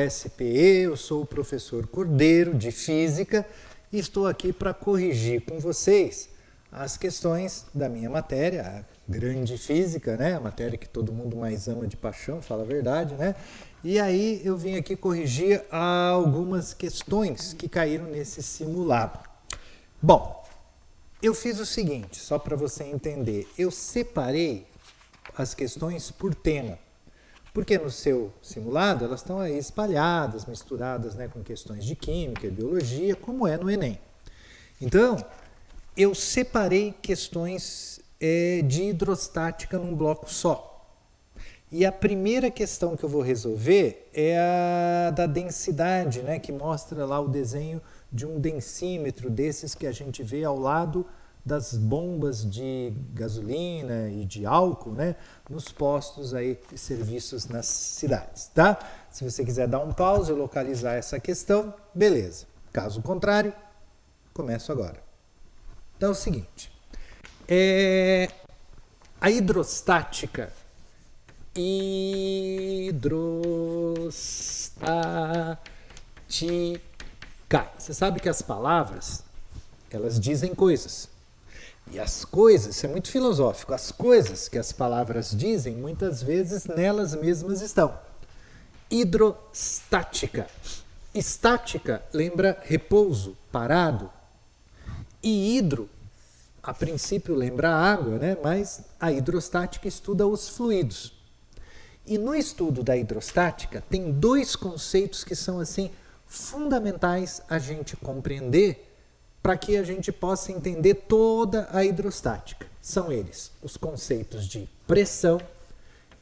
SPE, eu sou o professor Cordeiro, de Física, e estou aqui para corrigir com vocês as questões da minha matéria, a grande física, né? A matéria que todo mundo mais ama de paixão, fala a verdade, né? E aí eu vim aqui corrigir algumas questões que caíram nesse simulado. Bom, eu fiz o seguinte, só para você entender, eu separei as questões por tema. Porque no seu simulado elas estão aí espalhadas, misturadas, né, com questões de química e biologia, como é no Enem. Então, eu separei questões de hidrostática num bloco só. E a primeira questão que eu vou resolver é a da densidade, né, que mostra lá o desenho de um densímetro desses que a gente vê ao lado das bombas de gasolina e de álcool, né, nos postos aí de serviços nas cidades, tá? Se você quiser dar um pause e localizar essa questão, beleza. Caso contrário, começo agora. Então é o seguinte, a hidrostática, você sabe que as palavras, elas dizem coisas. E as coisas, isso é muito filosófico, as coisas que as palavras dizem, muitas vezes nelas mesmas estão. Hidrostática. Estática lembra repouso, parado. E hidro, a princípio lembra água, né? Mas a hidrostática estuda os fluidos. E no estudo da hidrostática tem dois conceitos que são assim fundamentais a gente compreender para que a gente possa entender toda a hidrostática. São eles os conceitos de pressão,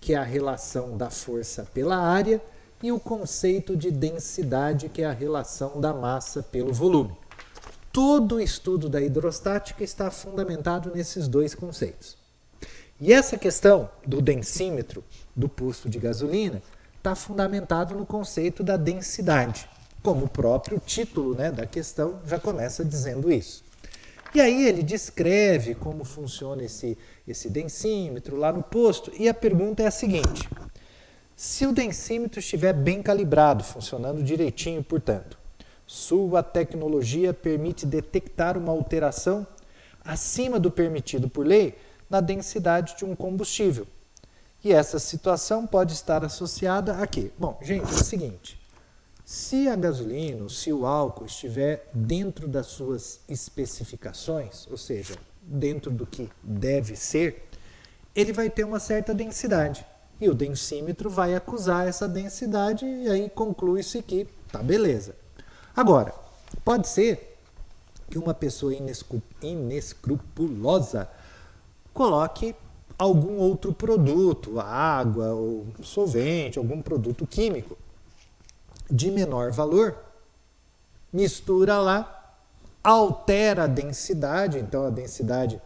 que é a relação da força pela área, e o conceito de densidade, que é a relação da massa pelo volume. Todo o estudo da hidrostática está fundamentado nesses dois conceitos. E essa questão do densímetro do posto de gasolina está fundamentado no conceito da densidade. Como o próprio título, né, da questão já começa dizendo isso. E aí ele descreve como funciona esse densímetro lá no posto, e a pergunta é a seguinte: se o densímetro estiver bem calibrado, funcionando direitinho, portanto, sua tecnologia permite detectar uma alteração acima do permitido por lei na densidade de um combustível. E essa situação pode estar associada a quê? Bom, gente, é o seguinte. Se a gasolina ou se o álcool estiver dentro das suas especificações, ou seja, dentro do que deve ser, ele vai ter uma certa densidade. E o densímetro vai acusar essa densidade e aí conclui-se que tá beleza. Agora, pode ser que uma pessoa inescrupulosa coloque algum outro produto, água ou solvente, algum produto químico, de menor valor, mistura lá, altera a densidade, então a densidade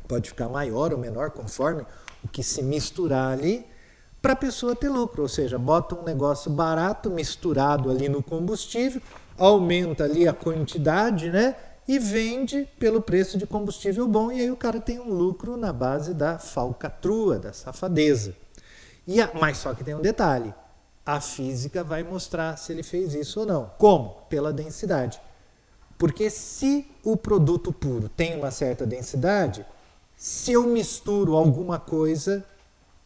pode ficar maior ou menor conforme o que se misturar ali, para a pessoa ter lucro, ou seja, bota um negócio barato misturado ali no combustível, aumenta ali a quantidade, né, e vende pelo preço de combustível bom, e aí o cara tem um lucro na base da falcatrua, da safadeza. Mas só que tem um detalhe. A física vai mostrar se ele fez isso ou não. Como? Pela densidade. Porque se o produto puro tem uma certa densidade, se eu misturo alguma coisa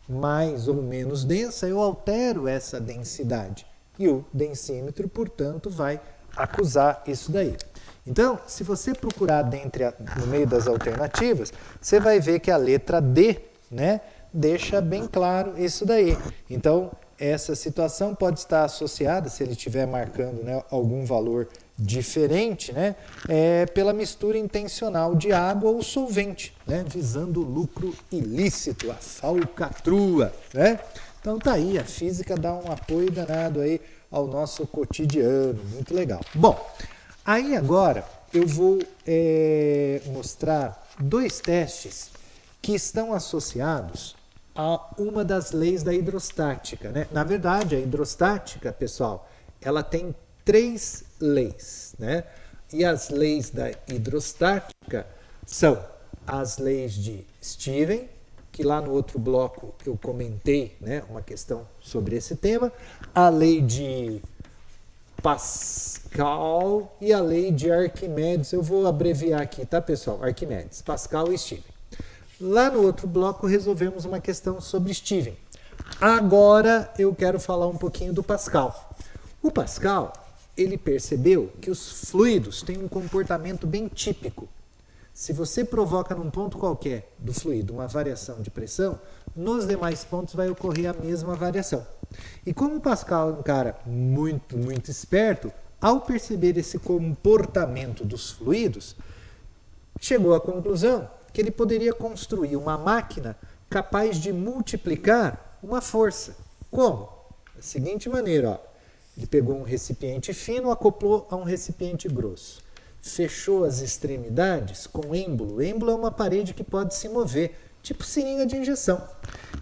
mais ou menos densa, eu altero essa densidade. E o densímetro, portanto, vai acusar isso daí. Então, se você procurar no meio das alternativas, você vai ver que a letra D, né, deixa bem claro isso daí. Então, essa situação pode estar associada, se ele estiver marcando, né, algum valor diferente, né, pela mistura intencional de água ou solvente, né, visando o lucro ilícito, a falcatrua, né? Então tá aí, a física dá um apoio danado aí ao nosso cotidiano, muito legal. Bom, aí agora eu vou mostrar dois testes que estão associados a uma das leis da hidrostática, né? Na verdade, a hidrostática, pessoal, ela tem 3 leis, né? E as leis da hidrostática são as leis de Steven, que lá no outro bloco eu comentei, né, uma questão sobre esse tema, a lei de Pascal e a lei de Arquimedes. Eu vou abreviar aqui, tá, pessoal? Arquimedes, Pascal e Steven. Lá no outro bloco resolvemos uma questão sobre Steven. Agora eu quero falar um pouquinho do Pascal. O Pascal, ele percebeu que os fluidos têm um comportamento bem típico. Se você provoca num ponto qualquer do fluido uma variação de pressão, nos demais pontos vai ocorrer a mesma variação. E como o Pascal é um cara muito, muito esperto, ao perceber esse comportamento dos fluidos, chegou à conclusão que ele poderia construir uma máquina capaz de multiplicar uma força. Como? Da seguinte maneira, ó. Ele pegou um recipiente fino, acoplou a um recipiente grosso. Fechou as extremidades com êmbolo. Êmbolo é uma parede que pode se mover, tipo seringa de injeção.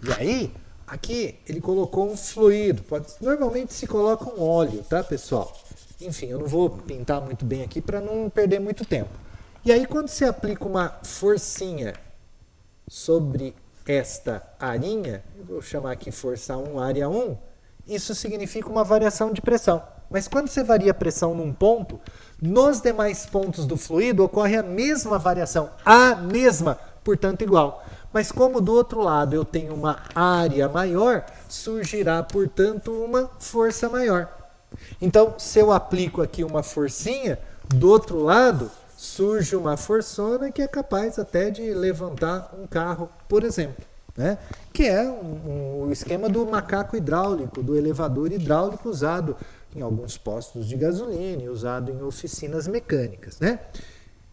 E aí, aqui ele colocou um fluido. Normalmente se coloca um óleo, tá, pessoal? Enfim, eu não vou pintar muito bem aqui para não perder muito tempo. E aí, quando você aplica uma forcinha sobre esta arinha, eu vou chamar aqui força 1, área 1, isso significa uma variação de pressão. Mas quando você varia a pressão num ponto, nos demais pontos do fluido ocorre a mesma variação, a mesma, portanto igual. Mas como do outro lado eu tenho uma área maior, surgirá, portanto, uma força maior. Então, se eu aplico aqui uma forcinha, do outro lado surge uma forçona que é capaz até de levantar um carro, por exemplo. Né? Que é o esquema do macaco hidráulico, do elevador hidráulico usado em alguns postos de gasolina, usado em oficinas mecânicas. Né?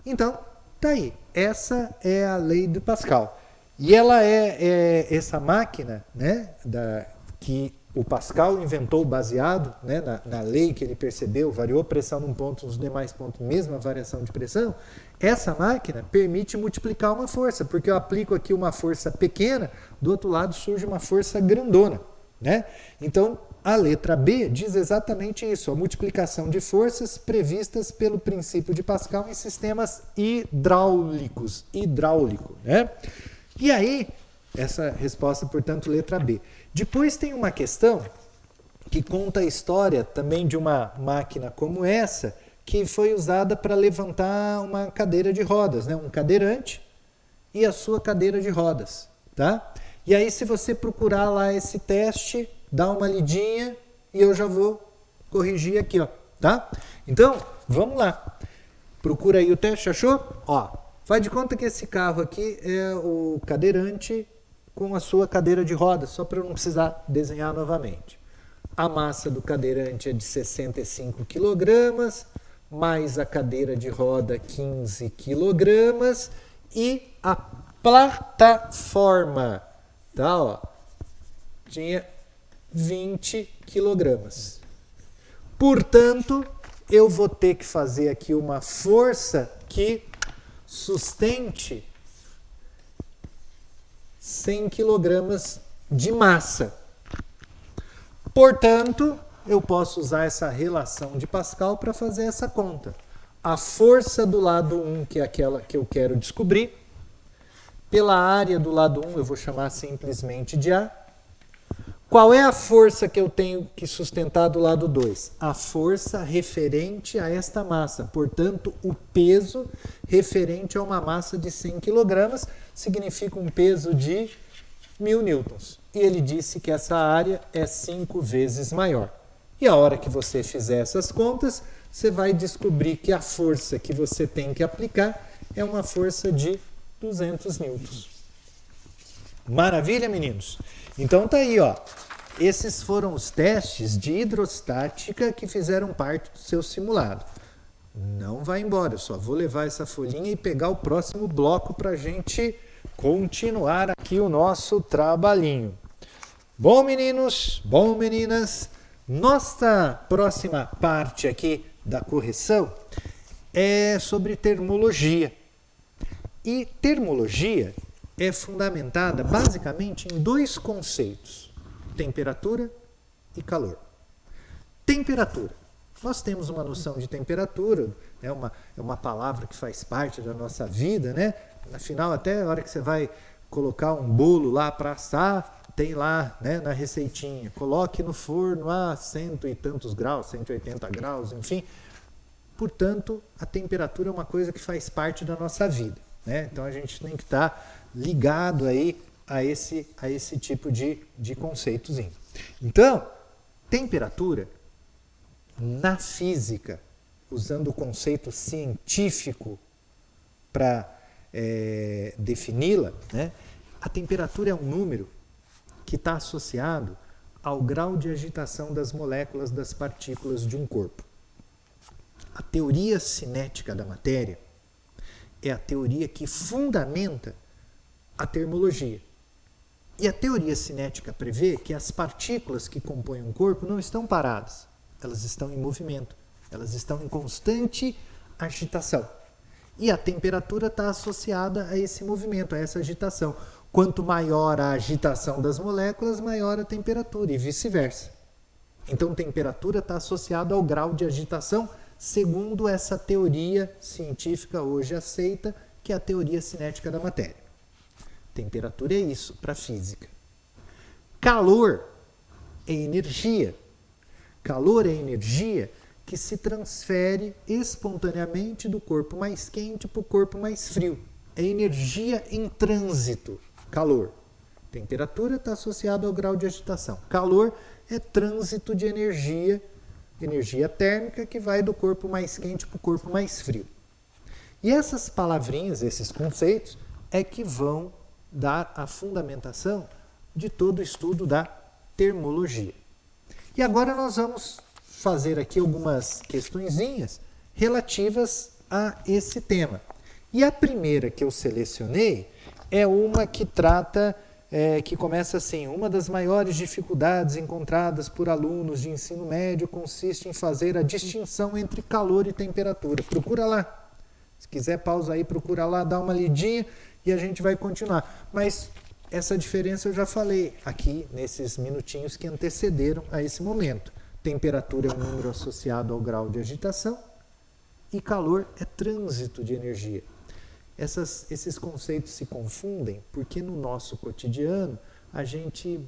Então, tá aí. Essa é a lei de Pascal. E ela é essa máquina, né, que o Pascal inventou baseado, né, na lei que ele percebeu, variou a pressão num ponto, nos demais pontos, mesma variação de pressão. Essa máquina permite multiplicar uma força, porque eu aplico aqui uma força pequena, do outro lado surge uma força grandona. Né? Então, a letra B diz exatamente isso, a multiplicação de forças previstas pelo princípio de Pascal em sistemas hidráulicos. Né? E aí, essa resposta, portanto, letra B. Depois tem uma questão que conta a história também de uma máquina como essa, que foi usada para levantar uma cadeira de rodas, né? Um cadeirante e a sua cadeira de rodas. Tá? E aí, se você procurar lá esse teste, dá uma lidinha e eu já vou corrigir aqui, ó, tá? Então, vamos lá. Procura aí o teste, achou? Ó, faz de conta que esse carro aqui é o cadeirante com a sua cadeira de rodas, só para eu não precisar desenhar novamente. A massa do cadeirante é de 65 kg, mais a cadeira de roda 15 kg e a plataforma, tá, ó, tinha 20 kg. Portanto, eu vou ter que fazer aqui uma força que sustente 100 kg de massa. Portanto, eu posso usar essa relação de Pascal para fazer essa conta. A força do lado 1, que é aquela que eu quero descobrir, pela área do lado 1, eu vou chamar simplesmente de A. Qual é a força que eu tenho que sustentar do lado 2? A força referente a esta massa. Portanto, o peso referente a uma massa de 100 kg significa um peso de 1000 newtons. E ele disse que essa área é 5 vezes maior. E a hora que você fizer essas contas, você vai descobrir que a força que você tem que aplicar é uma força de 200 newtons. Maravilha, meninos? Então tá aí, ó. Esses foram os testes de hidrostática que fizeram parte do seu simulado. Não vai embora, eu só vou levar essa folhinha e pegar o próximo bloco para a gente continuar aqui o nosso trabalhinho. Bom, meninos, bom, meninas, nossa próxima parte aqui da correção é sobre termologia. E termologia é fundamentada basicamente em dois conceitos: temperatura e calor. Temperatura. Nós temos uma noção de temperatura, é uma palavra que faz parte da nossa vida, né? Afinal, até a hora que você vai colocar um bolo lá para assar, tem lá, né, na receitinha, coloque no forno a cento e tantos graus, 180 graus, enfim. Portanto, a temperatura é uma coisa que faz parte da nossa vida, né? Então a gente tem que estar ligado aí a esse tipo de conceitozinho. Então, temperatura na física, usando o conceito científico para defini-la, né? A temperatura é um número que está associado ao grau de agitação das moléculas das partículas de um corpo. A teoria cinética da matéria é a teoria que fundamenta a termologia. E a teoria cinética prevê que as partículas que compõem um corpo não estão paradas, elas estão em movimento, elas estão em constante agitação. E a temperatura está associada a esse movimento, a essa agitação. Quanto maior a agitação das moléculas, maior a temperatura, e vice-versa. Então, temperatura está associada ao grau de agitação, segundo essa teoria científica hoje aceita, que é a teoria cinética da matéria. Temperatura é isso para a física. Calor é energia. Calor é energia que se transfere espontaneamente do corpo mais quente para o corpo mais frio. É energia em trânsito, calor. Temperatura está associada ao grau de agitação. Calor é trânsito de energia, energia térmica que vai do corpo mais quente para o corpo mais frio. E essas palavrinhas, esses conceitos, é que vão dar a fundamentação de todo o estudo da termologia. E agora nós vamos fazer aqui algumas questõezinhas relativas a esse tema. E a primeira que eu selecionei é uma que trata, que começa assim: uma das maiores dificuldades encontradas por alunos de ensino médio consiste em fazer a distinção entre calor e temperatura. Procura lá. Se quiser, pausa aí, procura lá, dá uma lidinha e a gente vai continuar. Mas essa diferença eu já falei aqui nesses minutinhos que antecederam a esse momento. Temperatura é um número associado ao grau de agitação e calor é trânsito de energia. Esses conceitos se confundem porque no nosso cotidiano a gente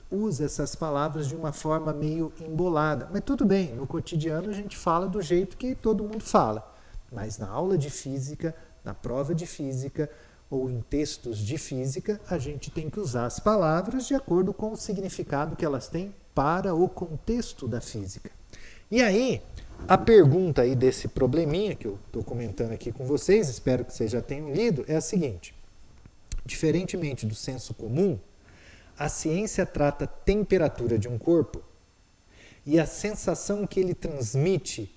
usa essas palavras de uma forma meio embolada. Mas tudo bem, no cotidiano a gente fala do jeito que todo mundo fala. Mas na aula de física, na prova de física ou em textos de física, a gente tem que usar as palavras de acordo com o significado que elas têm para o contexto da física. E aí, a pergunta aí desse probleminha que eu estou comentando aqui com vocês, espero que vocês já tenham lido, é a seguinte: diferentemente do senso comum, a ciência trata a temperatura de um corpo e a sensação que ele transmite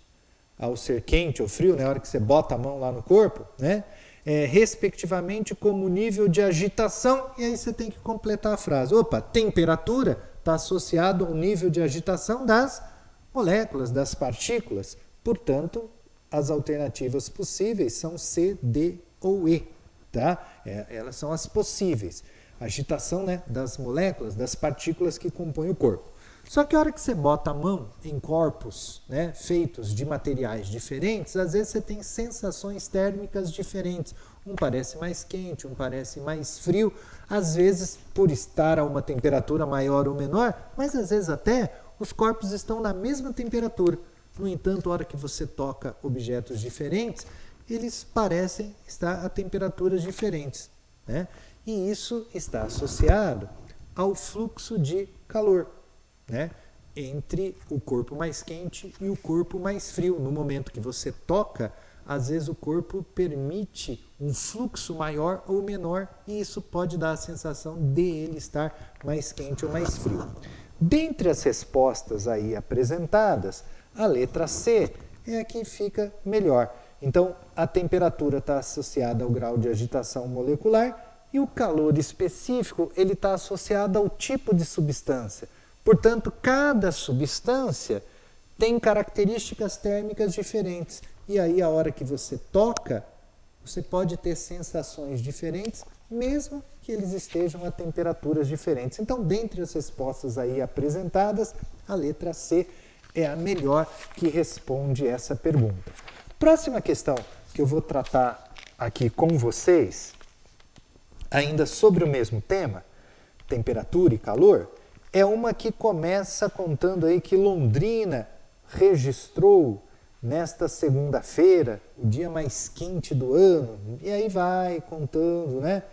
ao ser quente ou frio, na hora que você bota a mão lá no corpo, né, respectivamente como nível de agitação, e aí você tem que completar a frase. Opa, temperatura está associado ao nível de agitação das moléculas, das partículas. Portanto, as alternativas possíveis são C, D ou E. Tá? Elas são as possíveis. Agitação, né, das moléculas, das partículas que compõem o corpo. Só que a hora que você bota a mão em corpos, né, feitos de materiais diferentes, às vezes você tem sensações térmicas diferentes. Um parece mais quente, um parece mais frio, às vezes por estar a uma temperatura maior ou menor, mas às vezes até os corpos estão na mesma temperatura. No entanto, a hora que você toca objetos diferentes, eles parecem estar a temperaturas diferentes, né? E isso está associado ao fluxo de calor, né, entre o corpo mais quente e o corpo mais frio. No momento que você toca, às vezes o corpo permite um fluxo maior ou menor e isso pode dar a sensação de ele estar mais quente ou mais frio. Dentre as respostas aí apresentadas, a letra C é a que fica melhor. Então, a temperatura está associada ao grau de agitação molecular e o calor específico ele está associado ao tipo de substância. Portanto, cada substância tem características térmicas diferentes. E aí, a hora que você toca, você pode ter sensações diferentes, mesmo que eles estejam a temperaturas diferentes. Então, dentre as respostas aí apresentadas, a letra C é a melhor que responde essa pergunta. Próxima questão que eu vou tratar aqui com vocês ainda sobre o mesmo tema, temperatura e calor, é uma que começa contando aí que Londrina registrou nesta segunda-feira, o dia mais quente do ano, e aí vai contando, né,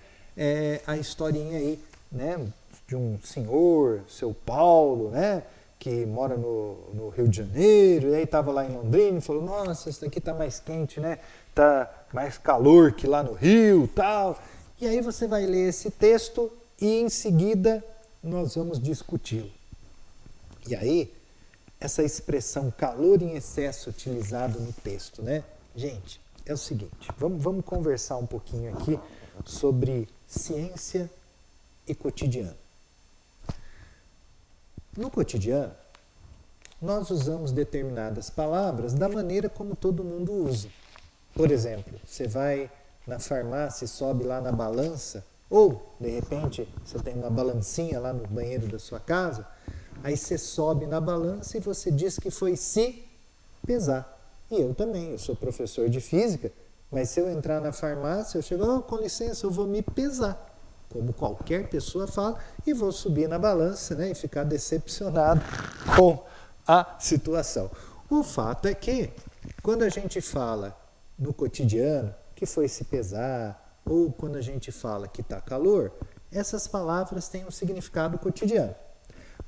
a historinha aí, né, de um senhor, seu Paulo, né, que mora no Rio de Janeiro, e aí estava lá em Londrina e falou, nossa, isso daqui está mais quente, né, tá mais calor que lá no Rio, tal. E aí você vai ler esse texto e em seguida nós vamos discuti-lo. E aí, essa expressão calor em excesso utilizado no texto, né? Gente, é o seguinte, vamos conversar um pouquinho aqui sobre ciência e cotidiano. No cotidiano, nós usamos determinadas palavras da maneira como todo mundo usa. Por exemplo, você vai na farmácia e sobe lá na balança, ou, de repente, você tem uma balancinha lá no banheiro da sua casa, aí você sobe na balança e você diz que foi se pesar. E eu também, eu sou professor de física, mas se eu entrar na farmácia, eu chego, oh, com licença, eu vou me pesar. Como qualquer pessoa fala, e vou subir na balança, né, e ficar decepcionado com a situação. O fato é que, quando a gente fala no cotidiano, que foi se pesar, ou quando a gente fala que está calor, essas palavras têm um significado cotidiano.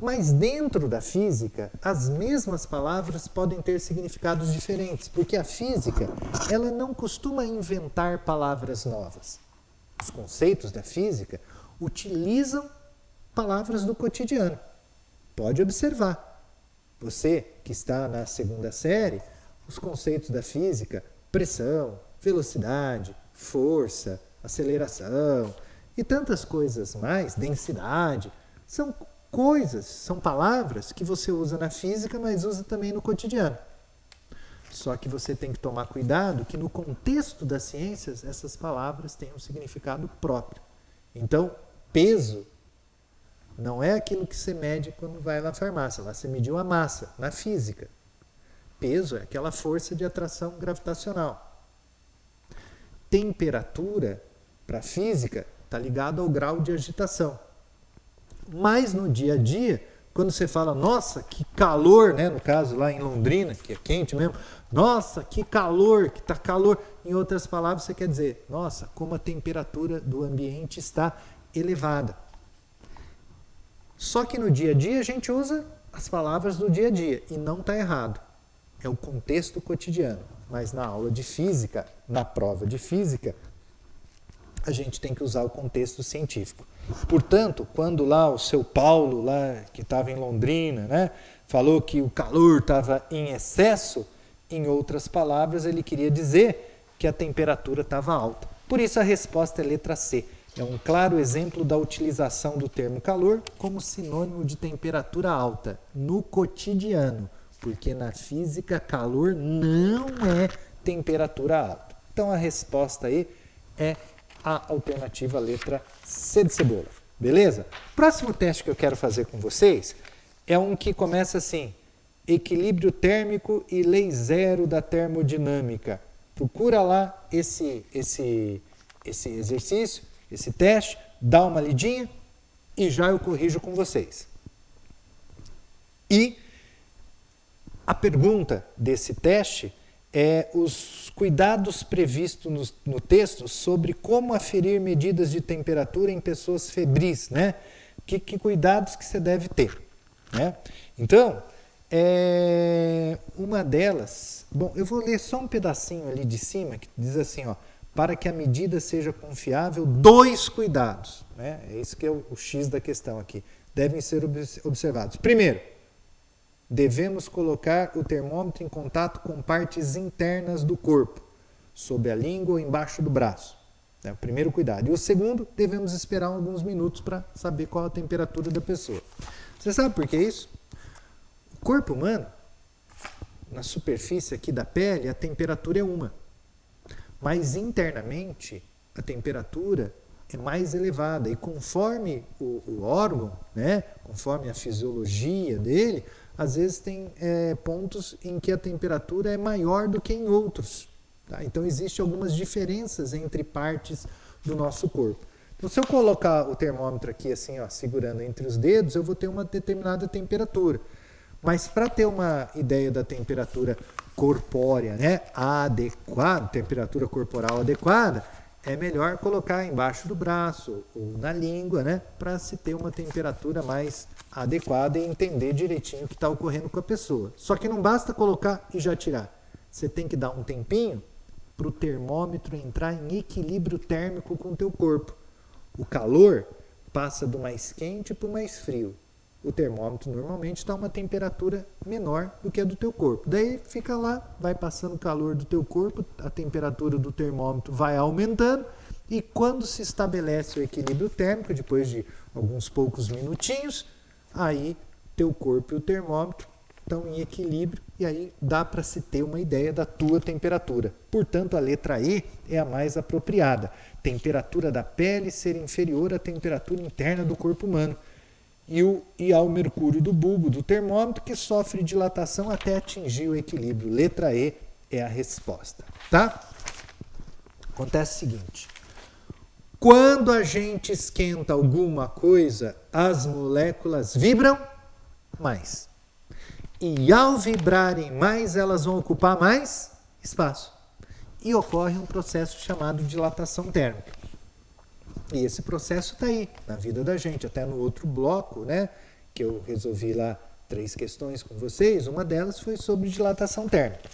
Mas dentro da física, as mesmas palavras podem ter significados diferentes, porque a física, ela não costuma inventar palavras novas. Os conceitos da física utilizam palavras do cotidiano. Pode observar. Você que está na segunda série, os conceitos da física, pressão, velocidade, força, aceleração e tantas coisas mais, densidade, são coisas, são palavras que você usa na física, mas usa também no cotidiano. Só que você tem que tomar cuidado que no contexto das ciências essas palavras têm um significado próprio. Então, peso não é aquilo que você mede quando vai na farmácia, lá você mediu a massa, na física. Peso é aquela força de atração gravitacional. Temperatura, para a física, está ligado ao grau de agitação. Mas no dia a dia, quando você fala, nossa, que calor, né? No caso lá em Londrina, que é quente mesmo, nossa, que calor, que está calor. Em outras palavras, você quer dizer, nossa, como a temperatura do ambiente está elevada. Só que no dia a dia a gente usa as palavras do dia a dia e não está errado. É o contexto cotidiano. Mas na aula de física, na prova de física, a gente tem que usar o contexto científico. Portanto, quando lá o seu Paulo, lá, que estava em Londrina, né, falou que o calor estava em excesso, em outras palavras, ele queria dizer que a temperatura estava alta. Por isso a resposta é letra C. É um claro exemplo da utilização do termo calor como sinônimo de temperatura alta no cotidiano, porque na física calor não é temperatura alta. Então a resposta aí é a alternativa letra C de cebola. Beleza? Próximo teste que eu quero fazer com vocês é um que começa assim: equilíbrio térmico e lei zero da termodinâmica. Procura lá esse exercício, esse teste, dá uma lidinha e já eu corrijo com vocês. E a pergunta desse teste é os cuidados previstos no texto sobre como aferir medidas de temperatura em pessoas febris, né? Que cuidados que você deve ter, né? Então, uma delas, bom, eu vou ler só um pedacinho ali de cima que diz assim, ó, para que a medida seja confiável, 2 cuidados, né? É isso que é o X da questão aqui, devem ser observados. Primeiro, devemos colocar o termômetro em contato com partes internas do corpo, sob a língua ou embaixo do braço. É o primeiro cuidado. E o segundo, devemos esperar alguns minutos para saber qual a temperatura da pessoa. Você sabe por que isso? O corpo humano, na superfície aqui da pele, a temperatura é uma. Mas internamente, a temperatura é mais elevada. E conforme o órgão, né, conforme a fisiologia dele, às vezes tem pontos em que a temperatura é maior do que em outros. Tá? Então, existem algumas diferenças entre partes do nosso corpo. Então, se eu colocar o termômetro aqui assim, ó, segurando entre os dedos, eu vou ter uma determinada temperatura. Mas para ter uma ideia da temperatura corpórea, né, adequada, temperatura corporal adequada, é melhor colocar embaixo do braço ou na língua, né, para se ter uma temperatura mais adequada e entender direitinho o que está ocorrendo com a pessoa. Só que não basta colocar e já tirar. Você tem que dar um tempinho para o termômetro entrar em equilíbrio térmico com o teu corpo. O calor passa do mais quente para o mais frio. O termômetro normalmente está a uma temperatura menor do que a do teu corpo. Daí fica lá, vai passando o calor do teu corpo, a temperatura do termômetro vai aumentando e quando se estabelece o equilíbrio térmico, depois de alguns poucos minutinhos, aí teu corpo e o termômetro estão em equilíbrio e aí dá para se ter uma ideia da tua temperatura. Portanto, a letra E é a mais apropriada. Temperatura da pele ser inferior à temperatura interna do corpo humano. E ao mercúrio do bulbo do termômetro que sofre dilatação até atingir o equilíbrio. Letra E é a resposta. Tá? Acontece o seguinte. Quando a gente esquenta alguma coisa, as moléculas vibram mais. E ao vibrarem mais, elas vão ocupar mais espaço. E ocorre um processo chamado dilatação térmica. E esse processo está aí, na vida da gente. Até no outro bloco, né, que eu resolvi lá 3 questões com vocês, uma delas foi sobre dilatação térmica.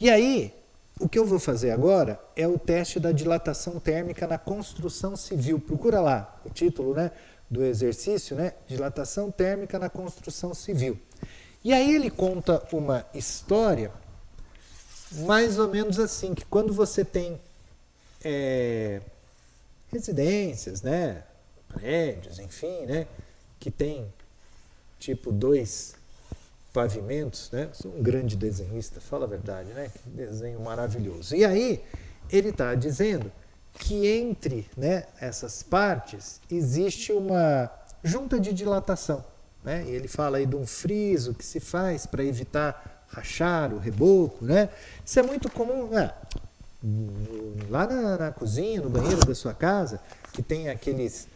E aí, o que eu vou fazer agora é o teste da dilatação térmica na construção civil. Procura lá o título, né, do exercício, né, dilatação térmica na construção civil. E aí ele conta uma história mais ou menos assim, que quando você tem residências, né, prédios, enfim, né, que tem tipo 2 pavimentos, né, sou um grande desenhista, fala a verdade, né, que desenho maravilhoso. E aí ele está dizendo que entre, né, essas partes existe uma junta de dilatação. Né? E ele fala aí de um friso que se faz para evitar rachar o reboco. Né? Isso é muito comum lá na cozinha, no banheiro da sua casa, que tem aqueles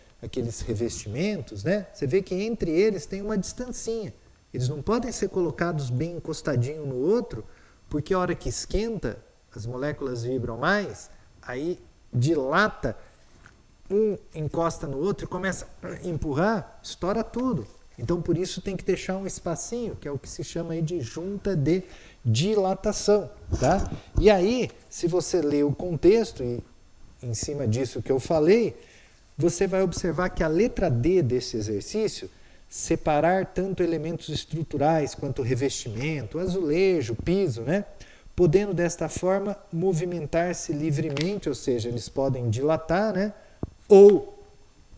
revestimentos. Né? Você vê que entre eles tem uma distancinha. Eles não podem ser colocados bem encostadinho no outro, porque a hora que esquenta, as moléculas vibram mais, aí dilata, um encosta no outro e começa a empurrar, estoura tudo. Então, por isso, tem que deixar um espacinho, que é o que se chama aí de junta de dilatação. Tá? E aí, se você ler o contexto, e em cima disso que eu falei, você vai observar que a letra D desse exercício, separar tanto elementos estruturais quanto revestimento, azulejo, piso, né? Podendo desta forma movimentar-se livremente, ou seja, eles podem dilatar, né? Ou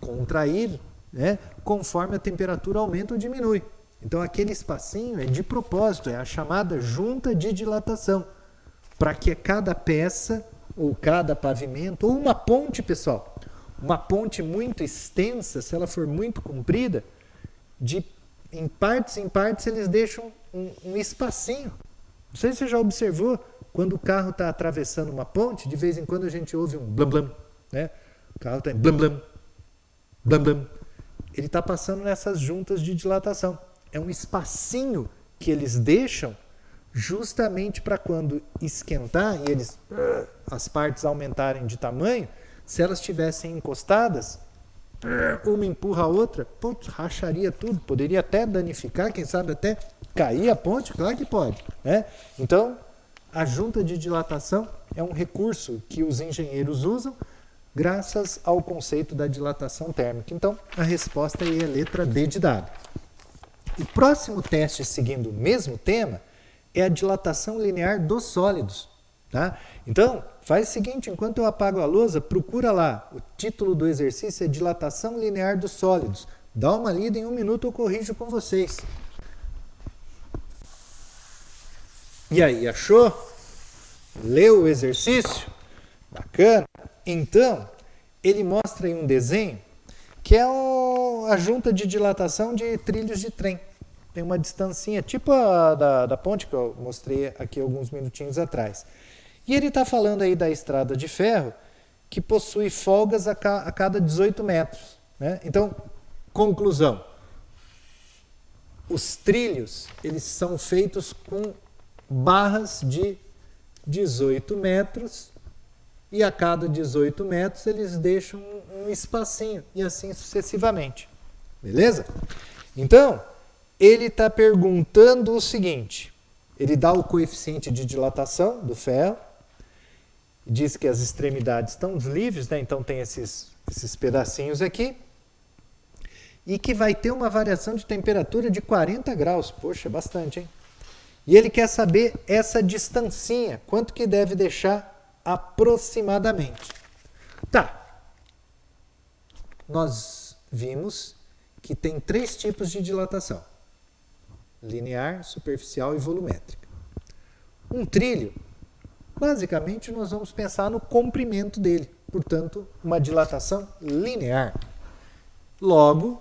contrair, né, conforme a temperatura aumenta ou diminui. Então, aquele espacinho é de propósito, é a chamada junta de dilatação, para que cada peça, ou cada pavimento, ou uma ponte, pessoal, uma ponte muito extensa, se ela for muito comprida, em partes eles deixam um espacinho. Não sei se você já observou, quando o carro está atravessando uma ponte, de vez em quando a gente ouve um blam blam, né? O carro está em blam blam, blam blam. Ele está passando nessas juntas de dilatação. É um espacinho que eles deixam justamente para quando esquentar e as partes aumentarem de tamanho, se elas estivessem encostadas, uma empurra a outra, putz, racharia tudo, poderia até danificar, quem sabe até cair a ponte, claro que pode. Né? Então, a junta de dilatação é um recurso que os engenheiros usam graças ao conceito da dilatação térmica. Então, a resposta aí é letra D de dado. O próximo teste, seguindo o mesmo tema, é a dilatação linear dos sólidos. Tá? Então, faz o seguinte, enquanto eu apago a lousa, procura lá. O título do exercício é dilatação linear dos sólidos. Dá uma lida, em 1 minuto eu corrijo com vocês. E aí, achou? Leu o exercício? Bacana. Então, ele mostra aí um desenho que é a junta de dilatação de trilhos de trem. Tem uma distancinha, tipo a da ponte que eu mostrei aqui alguns minutinhos atrás. E ele está falando aí da estrada de ferro que possui folgas a cada 18 metros. Né? Então, conclusão. Os trilhos, eles são feitos com barras de 18 metros e a cada 18 metros eles deixam um espacinho e assim sucessivamente. Beleza? Então, ele está perguntando o seguinte, ele dá o coeficiente de dilatação do ferro, diz que as extremidades estão livres, né? Então tem esses pedacinhos aqui, e que vai ter uma variação de temperatura de 40 graus. Poxa, bastante, hein? E ele quer saber essa distancinha, quanto que deve deixar aproximadamente. Tá. Nós vimos que tem 3 tipos de dilatação. Linear, superficial e volumétrica. Um trilho, basicamente nós vamos pensar no comprimento dele. Portanto, uma dilatação linear. Logo,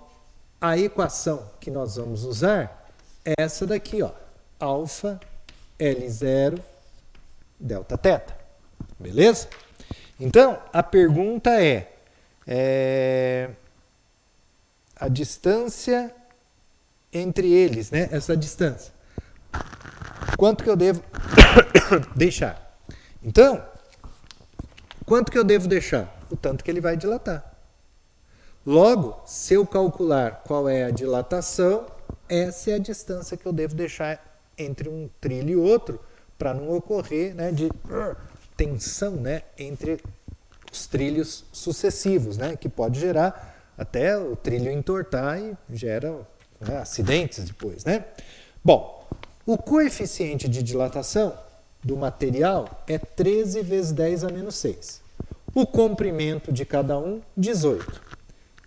a equação que nós vamos usar é essa daqui, ó. Alfa L0 delta θ. Beleza? Então, a pergunta é a distância entre eles, né? Essa distância. Quanto que eu devo deixar? Então, quanto que eu devo deixar? O tanto que ele vai dilatar. Logo, se eu calcular qual é a dilatação, essa é a distância que eu devo deixar entre um trilho e outro, para não ocorrer, né, de tensão, né, entre os trilhos sucessivos, né, que pode gerar até o trilho entortar e gera, né, acidentes depois. Né? Bom, o coeficiente de dilatação do material é 13 vezes 10 a menos 6. O comprimento de cada um, 18.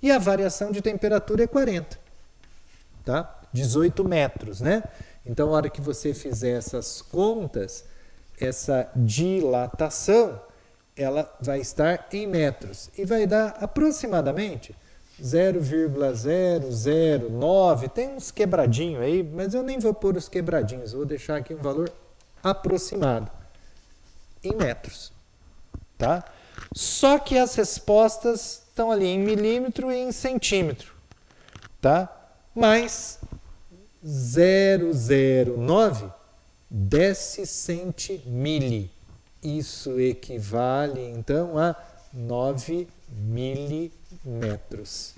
E a variação de temperatura é 40. Tá? 18 metros, né? Então, a hora que você fizer essas contas, essa dilatação, ela vai estar em metros. E vai dar aproximadamente 0,009. Tem uns quebradinhos aí, mas eu nem vou pôr os quebradinhos. Vou deixar aqui um valor aproximado. Em metros. Tá? Só que as respostas estão ali em milímetro e em centímetro. Tá? Mas 009 decicentmili. Isso equivale, então, a 9 milímetros.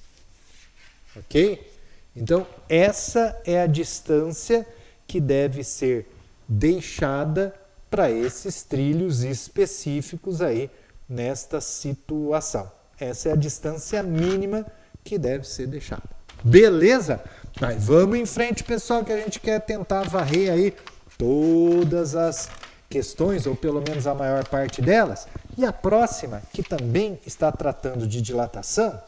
Ok? Então, essa é a distância que deve ser deixada para esses trilhos específicos aí nesta situação. Essa é a distância mínima que deve ser deixada. Beleza? Mas vamos em frente, pessoal, que a gente quer tentar varrer aí todas as questões, ou pelo menos a maior parte delas. E a próxima, que também está tratando de dilatação,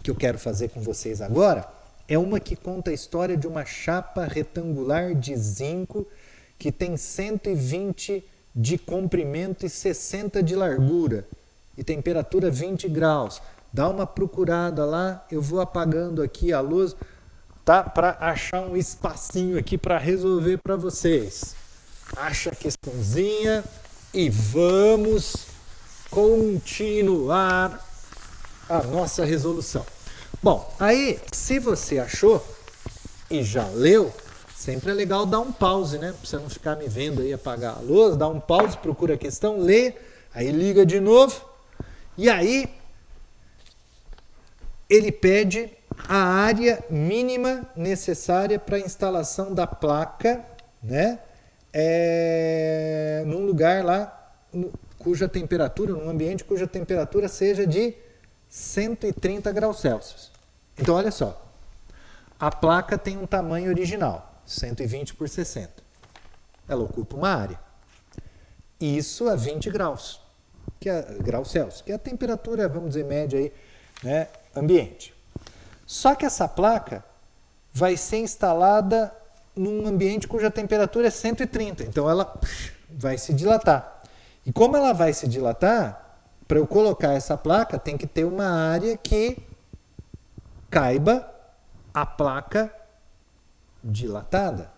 que eu quero fazer com vocês agora, é uma que conta a história de uma chapa retangular de zinco que tem 120 de comprimento e 60 de largura e temperatura 20 graus. Dá uma procurada lá, eu vou apagando aqui a luz, tá? Para achar um espacinho aqui para resolver para vocês. Acha a questãozinha e vamos continuar a nossa resolução. Bom, aí, se você achou e já leu, sempre é legal dar um pause, né? Para você não ficar me vendo aí apagar a luz, dá um pause, procura a questão, lê, aí liga de novo, e aí ele pede a área mínima necessária para a instalação da placa, né? Num lugar lá cuja temperatura, num ambiente cuja temperatura seja de 130 graus Celsius. Então, olha só, a placa tem um tamanho original, 120 por 60. Ela ocupa uma área. Isso a 20 graus, graus Celsius, que é a temperatura, vamos dizer, média aí, né, ambiente. Só que essa placa vai ser instalada num ambiente cuja temperatura é 130. Então, ela vai se dilatar. E como ela vai se dilatar, para eu colocar essa placa, tem que ter uma área que caiba a placa dilatada.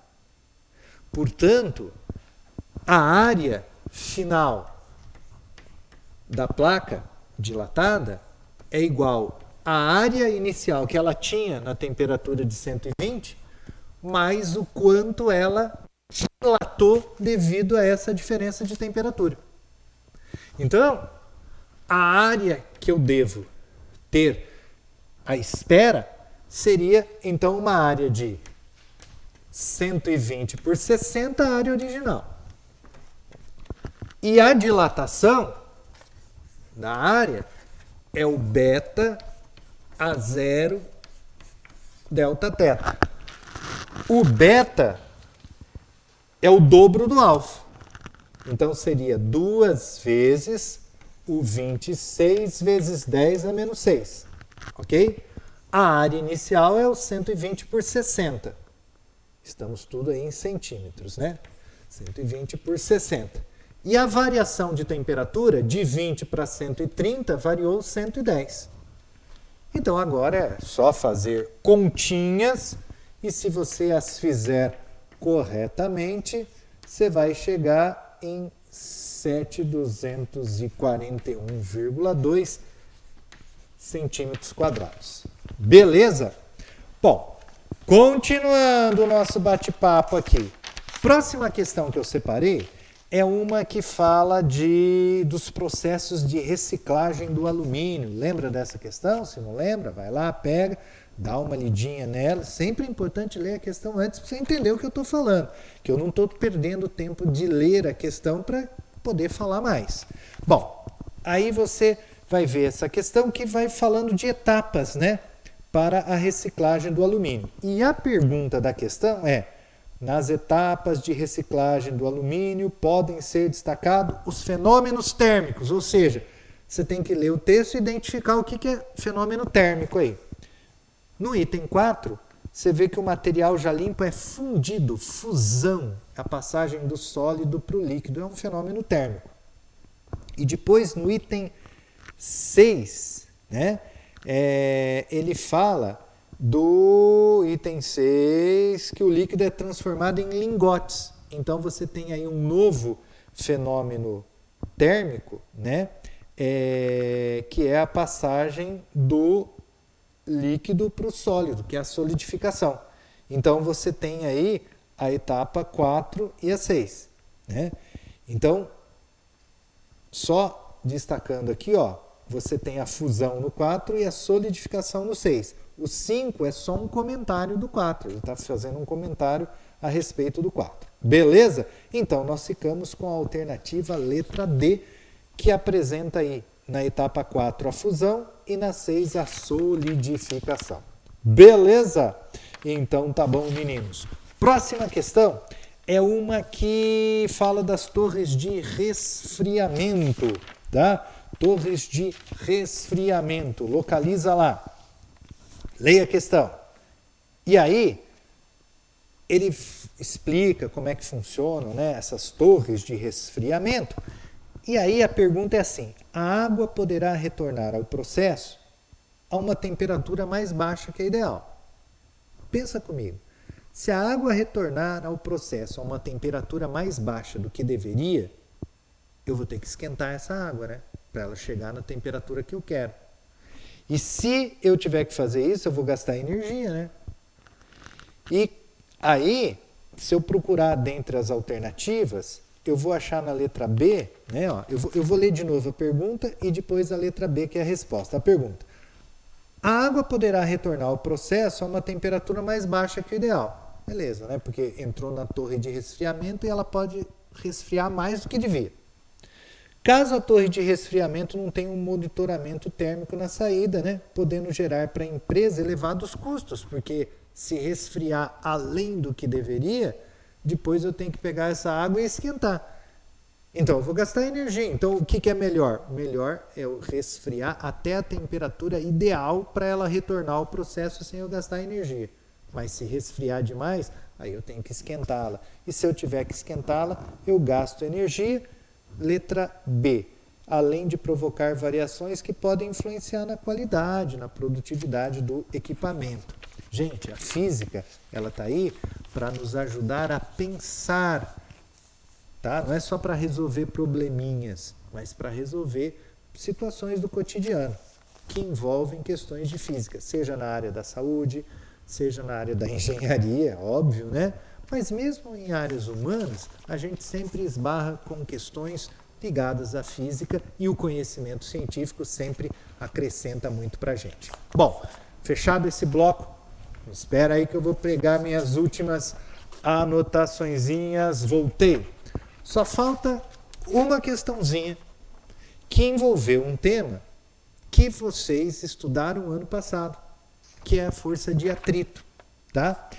Portanto, a área final da placa dilatada é igual à área inicial que ela tinha na temperatura de 120, mais o quanto ela dilatou devido a essa diferença de temperatura. Então, a área que eu devo ter à espera seria, então, uma área de 120 por 60, a área original. E a dilatação da área é o beta A0 delta θ. O beta é o dobro do alfa. Então, seria 2 vezes o 26 vezes 10 a menos 6. Ok? A área inicial é o 120 por 60. Estamos tudo aí em centímetros, né? 120 por 60. E a variação de temperatura, de 20 para 130, variou 110. Então, agora é só fazer continhas e se você as fizer corretamente, você vai chegar em 7.241,2 centímetros quadrados. Beleza? Bom, continuando o nosso bate-papo aqui. Próxima questão que eu separei é uma que fala dos processos de reciclagem do alumínio. Lembra dessa questão? Se não lembra, vai lá, pega, dá uma lidinha nela. Sempre é importante ler a questão antes para você entender o que eu estou falando, que eu não estou perdendo tempo de ler a questão para poder falar mais. Bom, aí você vai ver essa questão que vai falando de etapas, né, para a reciclagem do alumínio. E a pergunta da questão é: nas etapas de reciclagem do alumínio podem ser destacados os fenômenos térmicos, ou seja, você tem que ler o texto e identificar o que é fenômeno térmico aí. No item 4, você vê que o material já limpo é fundido, fusão, a passagem do sólido para o líquido, é um fenômeno térmico. E depois, no item 6, né, ele fala do item 6, que o líquido é transformado em lingotes. Então, você tem aí um novo fenômeno térmico, né, que é a passagem do líquido para o sólido, que é a solidificação. Então, você tem aí a etapa 4 e a 6. Né? Então, só destacando aqui, ó, você tem a fusão no 4 e a solidificação no 6. O 5 é só um comentário do 4. Ele está fazendo um comentário a respeito do 4. Beleza? Então, nós ficamos com a alternativa letra D, que apresenta aí na etapa 4 a fusão e na 6 a solidificação. Beleza? Então, tá bom, meninos. Próxima questão é uma que fala das torres de resfriamento, tá? Torres de resfriamento. Localiza lá. Leia a questão. E aí, ele explica como é que funcionam, né, essas torres de resfriamento. E aí a pergunta é assim: a água poderá retornar ao processo a uma temperatura mais baixa que a ideal? Pensa comigo. Se a água retornar ao processo a uma temperatura mais baixa do que deveria, eu vou ter que esquentar essa água, né, para ela chegar na temperatura que eu quero. E se eu tiver que fazer isso, eu vou gastar energia, né? E aí, se eu procurar dentre as alternativas, eu vou achar na letra B, né? Ó, eu vou ler de novo a pergunta e depois a letra B, que é a resposta. A pergunta: a água poderá retornar ao processo a uma temperatura mais baixa que o ideal. Beleza, né? Porque entrou na torre de resfriamento e ela pode resfriar mais do que devia. Caso a torre de resfriamento não tenha um monitoramento térmico na saída, né, podendo gerar para a empresa elevados custos, porque se resfriar além do que deveria, depois eu tenho que pegar essa água e esquentar. Então, eu vou gastar energia. Então, o que é melhor? Melhor é eu resfriar até a temperatura ideal para ela retornar ao processo sem eu gastar energia. Mas se resfriar demais, aí eu tenho que esquentá-la. E se eu tiver que esquentá-la, eu gasto energia. Letra B, além de provocar variações que podem influenciar na qualidade, na produtividade do equipamento. Gente, a física, ela está aí para nos ajudar a pensar, tá? Não é só para resolver probleminhas, mas para resolver situações do cotidiano que envolvem questões de física, seja na área da saúde, seja na área da engenharia, óbvio, né? Mas mesmo em áreas humanas, a gente sempre esbarra com questões ligadas à física e o conhecimento científico sempre acrescenta muito para a gente. Bom, fechado esse bloco, espera aí que eu vou pegar minhas últimas anotaçõezinhas, voltei. Só falta uma questãozinha que envolveu um tema que vocês estudaram ano passado, que é a força de atrito, tá?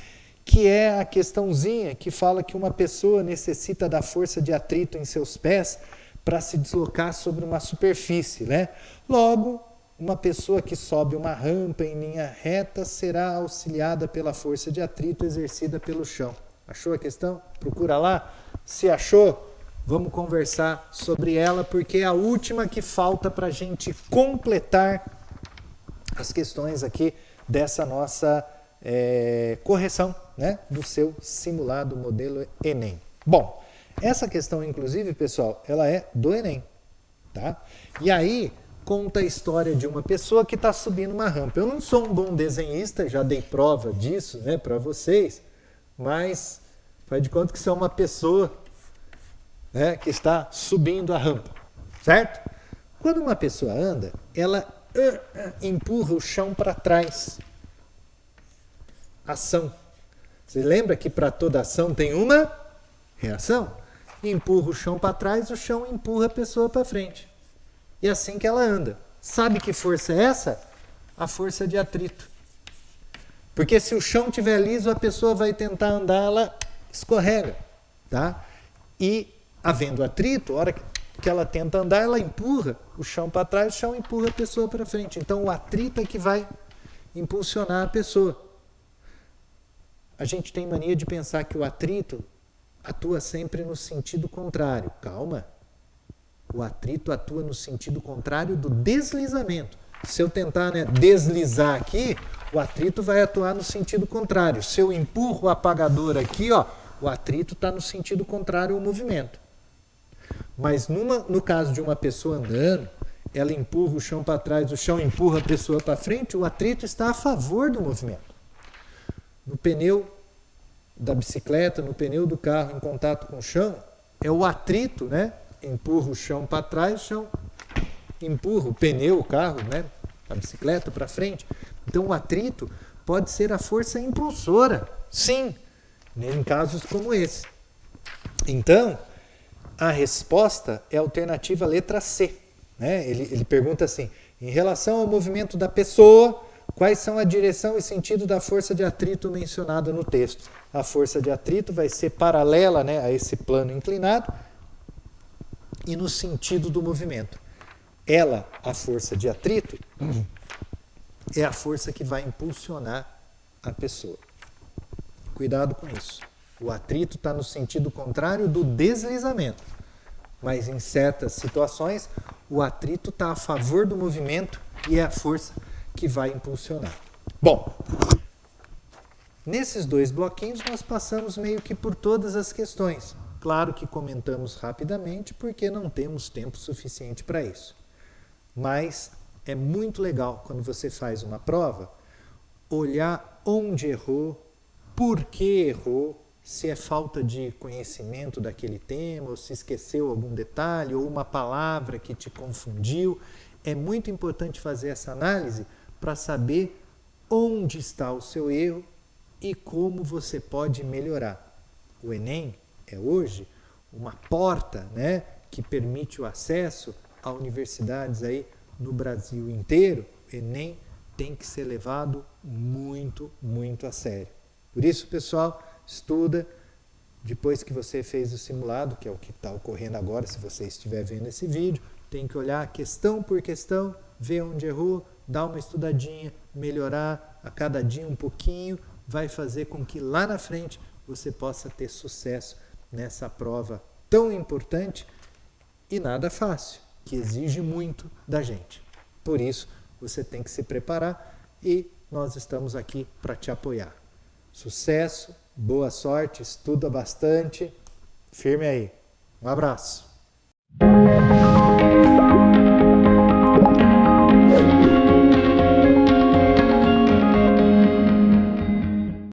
Que é a questãozinha que fala que uma pessoa necessita da força de atrito em seus pés para se deslocar sobre uma superfície, né? Logo, uma pessoa que sobe uma rampa em linha reta será auxiliada pela força de atrito exercida pelo chão. Achou a questão? Procura lá. Se achou, vamos conversar sobre ela, porque é a última que falta para a gente completar as questões aqui dessa nossa correção, né, do seu simulado modelo Enem. Bom, essa questão, inclusive, pessoal, ela é do Enem, tá? E aí conta a história de uma pessoa que está subindo uma rampa. Eu não sou um bom desenhista, já dei prova disso, né, para vocês, mas faz de conta que você é uma pessoa, né, que está subindo a rampa, certo? Quando uma pessoa anda, ela empurra o chão para trás. Ação. Você lembra que para toda ação tem uma reação? Empurra o chão para trás, o chão empurra a pessoa para frente. E é assim que ela anda. Sabe que força é essa? A força de atrito. Porque se o chão estiver liso, a pessoa vai tentar andar, ela escorrega, tá? E havendo atrito, a hora que ela tenta andar, ela empurra o chão para trás, o chão empurra a pessoa para frente. Então o atrito é que vai impulsionar a pessoa. A gente tem mania de pensar que o atrito atua sempre no sentido contrário. Calma. O atrito atua no sentido contrário do deslizamento. Se eu tentar, né, deslizar aqui, o atrito vai atuar no sentido contrário. Se eu empurro o apagador aqui, ó, o atrito está no sentido contrário ao movimento. Mas no caso de uma pessoa andando, ela empurra o chão para trás, o chão empurra a pessoa para frente, o atrito está a favor do movimento. No pneu da bicicleta, no pneu do carro em contato com o chão, é o atrito, né? Empurra o chão para trás, o chão empurra o pneu, o carro, né? A bicicleta para frente. Então o atrito pode ser a força impulsora, sim, em casos como esse. Então, a resposta é a alternativa letra C. Né? Ele pergunta assim, em relação ao movimento da pessoa, quais são a direção e sentido da força de atrito mencionada no texto? A força de atrito vai ser paralela, né, a esse plano inclinado e no sentido do movimento. Ela, a força de atrito, é a força que vai impulsionar a pessoa. Cuidado com isso. O atrito está no sentido contrário do deslizamento. Mas em certas situações, o atrito está a favor do movimento e é a força que vai impulsionar. Bom, nesses dois bloquinhos nós passamos meio que por todas as questões. Claro que comentamos rapidamente porque não temos tempo suficiente para isso. Mas é muito legal quando você faz uma prova, olhar onde errou, por que errou, se é falta de conhecimento daquele tema, ou se esqueceu algum detalhe, ou uma palavra que te confundiu. É muito importante fazer essa análise para saber onde está o seu erro e como você pode melhorar. O Enem é hoje uma porta, né, que permite o acesso a universidades aí no Brasil inteiro. O Enem tem que ser levado muito, muito a sério. Por isso, pessoal, estuda. Depois que você fez o simulado, que é o que está ocorrendo agora, se você estiver vendo esse vídeo, tem que olhar questão por questão, ver onde errou, dar uma estudadinha, melhorar a cada dia um pouquinho, vai fazer com que lá na frente você possa ter sucesso nessa prova tão importante e nada fácil, que exige muito da gente. Por isso, você tem que se preparar e nós estamos aqui para te apoiar. Sucesso, boa sorte, estuda bastante, firme aí. Um abraço.